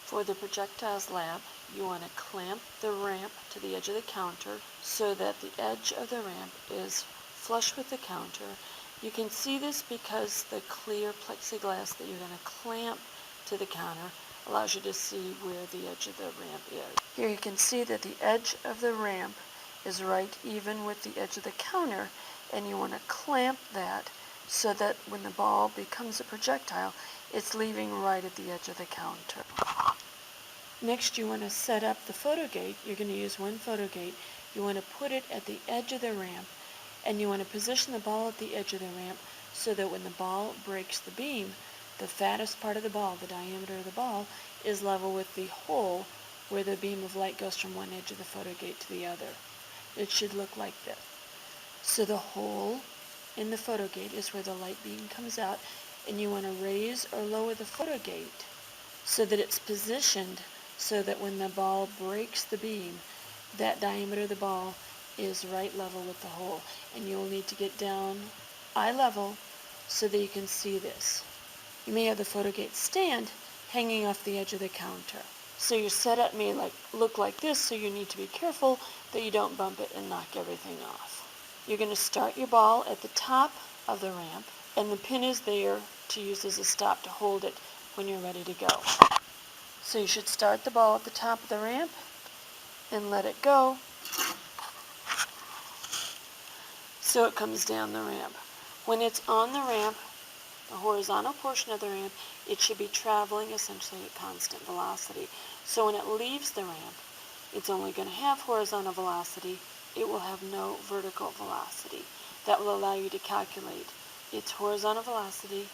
For the Projectiles Lab, you want to clamp the ramp to the edge of the counter so that the edge of the ramp is flush with the counter. You can see this because the clear plexiglass that you're going to clamp to the counter allows you to see where the edge of the ramp is. Here you can see that the edge of the ramp is right even with the edge of the counter, and you want to clamp that so that when the ball becomes a projectile, it's leaving right at the edge of the counter. Next, you want to set up the photo gate. You're going to use one photo gate. You want to put it at the edge of the ramp, and you want to position the ball at the edge of the ramp so that when the ball breaks the beam, the fattest part of the ball, the diameter of the ball, is level with the hole where the beam of light goes from one edge of the photo gate to the other. It should look like this. So the hole in the photo gate is where the light beam comes out, and you want to raise or lower the photo gate so that it's positioned so that when the ball breaks the beam, that diameter of the ball is right level with the hole. And you'll need to get down eye level so that you can see this. You may have the photo gate stand hanging off the edge of the counter. So your setup may look like this, so you need to be careful that you don't bump it and knock everything off. You're going to start your ball at the top of the ramp, and the pin is there to use as a stop to hold it when you're ready to go. So you should start the ball at the top of the ramp and let it go so it comes down the ramp. When it's on the ramp, the horizontal portion of the ramp, it should be traveling essentially at constant velocity. So when it leaves the ramp, it's only going to have horizontal velocity. It will have no vertical velocity. That will allow you to calculate its horizontal velocity,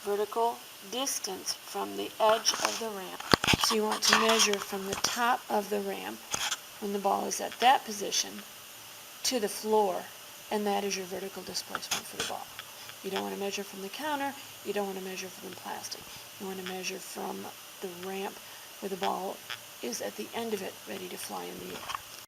vertical distance from the edge of the ramp. So you want to measure from the top of the ramp, when the ball is at that position, to the floor, and that is your vertical displacement for the ball. You don't want to measure from the counter, you don't want to measure from the plastic. You want to measure from the ramp where the ball is at the end of it, ready to fly in the air.